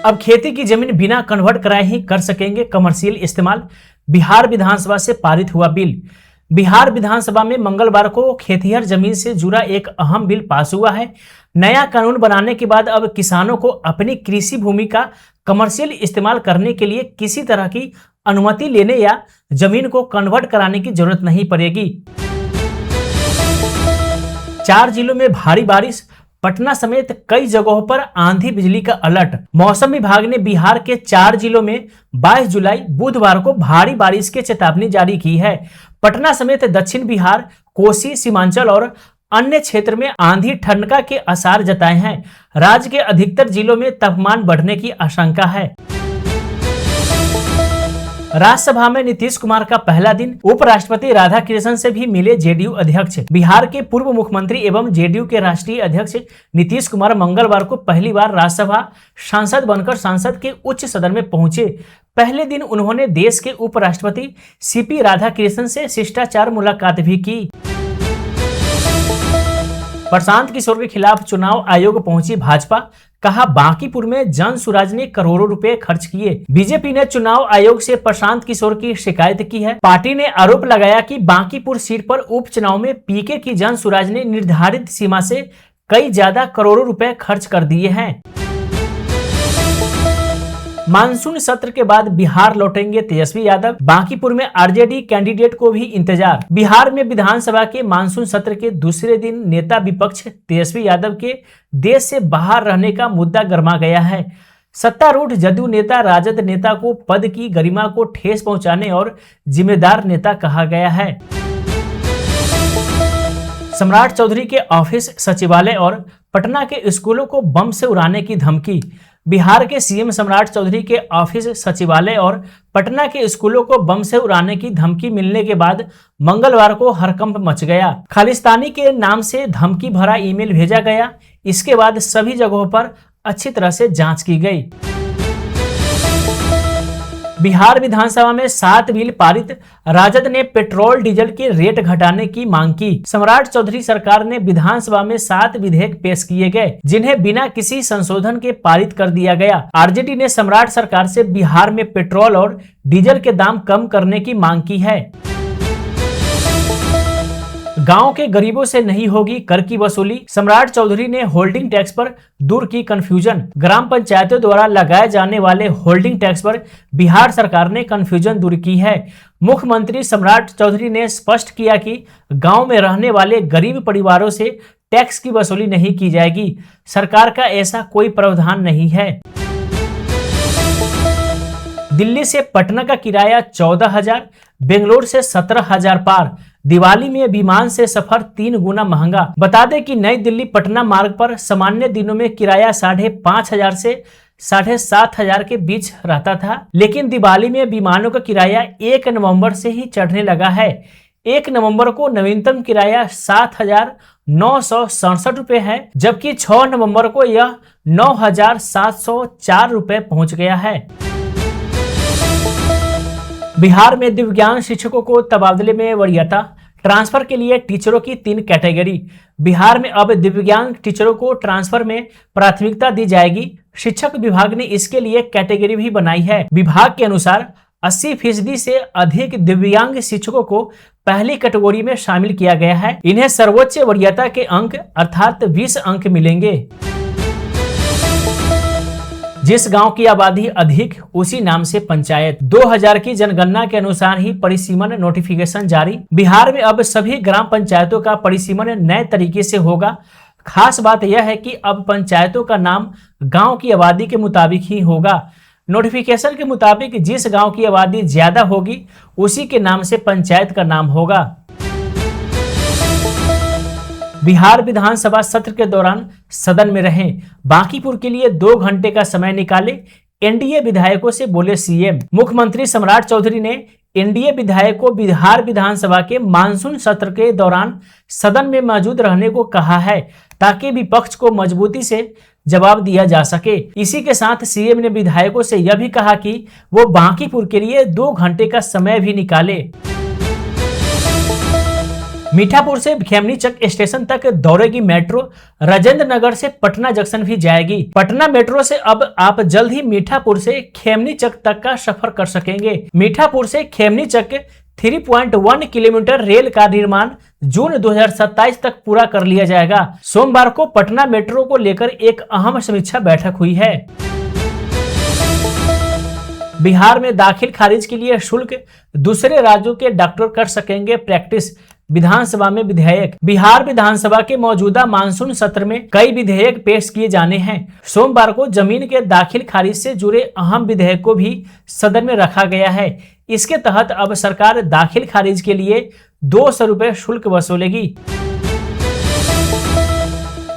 अब खेती की जमीन बिना कन्वर्ट कराए ही कर सकेंगे कमर्शियल इस्तेमाल। बिहार विधानसभा से पारित हुआ बिल। बिहार विधानसभा में मंगलवार को खेतिहर जमीन से जुड़ा एक अहम बिल पास हुआ है। नया कानून बनाने के बाद अब किसानों को अपनी कृषि भूमि का कमर्शियल इस्तेमाल करने के लिए किसी तरह की अनुमति लेने या जमीन को कन्वर्ट कराने की जरूरत नहीं पड़ेगी। 4 जिलों में भारी बारिश, पटना समेत कई जगहों पर आंधी बिजली का अलर्ट। मौसम विभाग ने बिहार के 4 जिलों में 22 जुलाई बुधवार को भारी बारिश की चेतावनी जारी की है। पटना समेत दक्षिण बिहार, कोसी, सीमांचल और अन्य क्षेत्र में आंधी ठनका के आसार जताए हैं। राज्य के अधिकतर जिलों में तापमान बढ़ने की आशंका है। राज्यसभा में नीतीश कुमार का पहला दिन। उपराष्ट्रपति राधाकृष्णन से भी मिले जेडीयू अध्यक्ष। बिहार के पूर्व मुख्यमंत्री एवं जेडीयू के राष्ट्रीय अध्यक्ष नीतीश कुमार मंगलवार को पहली बार राज्यसभा सांसद बनकर संसद के उच्च सदन में पहुंचे। पहले दिन उन्होंने देश के उपराष्ट्रपति सीपी राधाकृष्णन से शिष्टाचार मुलाकात भी की। प्रशांत किशोर के खिलाफ चुनाव आयोग पहुंची भाजपा। कहा, बांकीपुर में जन सुराज ने करोड़ों रुपए खर्च किए। बीजेपी ने चुनाव आयोग से प्रशांत किशोर की शिकायत की है। पार्टी ने आरोप लगाया कि बांकीपुर सीट पर उपचुनाव में पीके की जन सुराज ने निर्धारित सीमा से कई ज्यादा करोड़ों रुपए खर्च कर दिए हैं। मानसून सत्र के बाद बिहार लौटेंगे तेजस्वी यादव। बांकीपुर में आरजेडी कैंडिडेट को भी इंतजार। बिहार में विधानसभा के मानसून सत्र के दूसरे दिन नेता विपक्ष तेजस्वी यादव के देश से बाहर रहने का मुद्दा गर्मा गया है। सत्तारूढ़ जदयू नेता राजद नेता को पद की गरिमा को ठेस पहुंचाने और जिम्मेदार नेता कहा गया है। सम्राट चौधरी के ऑफिस, सचिवालय और पटना के स्कूलों को बम से उड़ाने की धमकी। बिहार के सीएम सम्राट चौधरी के ऑफिस, सचिवालय और पटना के स्कूलों को बम से उड़ाने की धमकी मिलने के बाद मंगलवार को हड़कंप मच गया। खालिस्तानी के नाम से धमकी भरा ईमेल भेजा गया। इसके बाद सभी जगहों पर अच्छी तरह से जांच की गई। बिहार विधानसभा में 7 बिल पारित। राजद ने पेट्रोल डीजल के रेट घटाने की मांग की। सम्राट चौधरी सरकार ने विधानसभा में 7 विधेयक पेश किए गए, जिन्हें बिना किसी संशोधन के पारित कर दिया गया। आरजेडी ने सम्राट सरकार से बिहार में पेट्रोल और डीजल के दाम कम करने की मांग की है। गांव के गरीबों से नहीं होगी कर की वसूली। सम्राट चौधरी ने होल्डिंग टैक्स पर दूर की कंफ्यूजन। ग्राम पंचायतों द्वारा लगाए जाने वाले होल्डिंग टैक्स पर बिहार सरकार ने कंफ्यूजन दूर की है। मुख्यमंत्री सम्राट चौधरी ने स्पष्ट किया कि गांव में रहने वाले गरीब परिवारों से टैक्स की वसूली नहीं की जाएगी। सरकार का ऐसा कोई प्रावधान नहीं है। दिल्ली से पटना का किराया 14,000, बेंगलोर से 17,000 पार। दिवाली में विमान से सफर 3 गुना महंगा। बता दें कि नई दिल्ली पटना मार्ग पर सामान्य दिनों में किराया 5,500 से 7,500 के बीच रहता था, लेकिन दिवाली में विमानों का किराया 1 नवंबर से ही चढ़ने लगा है। 1 नवंबर को नवीनतम किराया 7,967 रुपए है, जबकि 6 नवंबर को यह 9,704 रुपए पहुंच गया है। बिहार में दिव्यांग शिक्षकों को तबादले में वरीयता। ट्रांसफर के लिए टीचरों की 3 कैटेगरी। बिहार में अब दिव्यांग टीचरों को ट्रांसफर में प्राथमिकता दी जाएगी। शिक्षक विभाग ने इसके लिए कैटेगरी भी बनाई है। विभाग के अनुसार 80% से अधिक दिव्यांग शिक्षकों को पहली कैटेगरी में शामिल किया गया है। इन्हें सर्वोच्च वरीयता के अंक अर्थात 20 अंक मिलेंगे। जिस गांव की आबादी अधिक उसी नाम से पंचायत। 2000 की जनगणना के अनुसार ही परिसीमन नोटिफिकेशन जारी। बिहार में अब सभी ग्राम पंचायतों का परिसीमन नए तरीके से होगा। खास बात यह है कि अब पंचायतों का नाम गांव की आबादी के मुताबिक ही होगा। नोटिफिकेशन के मुताबिक जिस गांव की आबादी ज्यादा होगी उसी के नाम से पंचायत का नाम होगा। बिहार विधानसभा सत्र के दौरान सदन में रहें। बांकीपुर के लिए 2 घंटे का समय निकाले। एनडीए विधायकों से बोले सीएम। मुख्यमंत्री सम्राट चौधरी ने एनडीए विधायकों को बिहार विधानसभा के मानसून सत्र के दौरान सदन में मौजूद रहने को कहा है, ताकि विपक्ष को मजबूती से जवाब दिया जा सके। इसी के साथ सीएम ने विधायकों से यह भी कहा कि वो बांकीपुर के लिए 2 घंटे का समय भी निकाले। मीठापुर से खेमनीचक स्टेशन तक दौड़ेगी मेट्रो। राजेंद्र नगर से पटना जंक्शन भी जाएगी। पटना मेट्रो से अब आप जल्द ही मीठापुर से खेमनीचक तक का सफर कर सकेंगे। मीठापुर से खेमनीचक 3.1 किलोमीटर रेल का निर्माण जून 2027 तक पूरा कर लिया जाएगा। सोमवार को पटना मेट्रो को लेकर एक अहम समीक्षा बैठक हुई है। बिहार में दाखिल खारिज के लिए शुल्क, दूसरे राज्यों के डॉक्टर कर सकेंगे प्रैक्टिस। विधानसभा में विधेयक। बिहार विधानसभा के मौजूदा मानसून सत्र में कई विधेयक पेश किए जाने हैं। सोमवार को जमीन के दाखिल खारिज से जुड़े अहम विधेयक को भी सदन में रखा गया है। इसके तहत अब सरकार दाखिल खारिज के लिए 200 रुपए शुल्क वसूलेगी।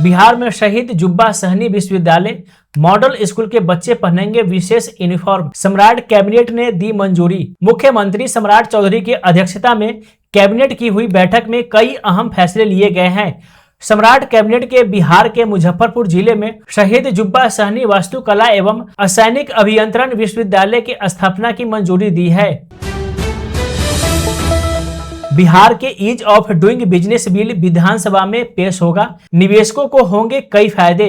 बिहार में शहीद जुब्बा सहनी विश्वविद्यालय मॉडल स्कूल के बच्चे पहनेंगे विशेष यूनिफॉर्म। सम्राट कैबिनेट ने दी मंजूरी। मुख्यमंत्री सम्राट चौधरी की अध्यक्षता में कैबिनेट की हुई बैठक में कई अहम फैसले लिए गए हैं। सम्राट कैबिनेट के बिहार के मुजफ्फरपुर जिले में शहीद जुब्बा सहनी वास्तुकला एवं असैनिक अभियंत्रण विश्वविद्यालय की स्थापना की मंजूरी दी है। बिहार के ease of doing business bill विधानसभा में पेश होगा। निवेशकों को होंगे कई फायदे।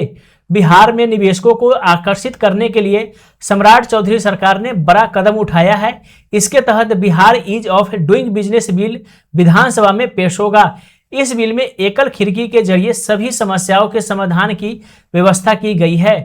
बिहार में निवेशकों को आकर्षित करने के लिए सम्राट चौधरी सरकार ने बड़ा कदम उठाया है। इसके तहत Bihar ease of doing business bill विधानसभा में पेश होगा। इस बिल में एकल खिड़की के जरिए सभी समस्याओं के समाधान की व्यवस्था की गई है।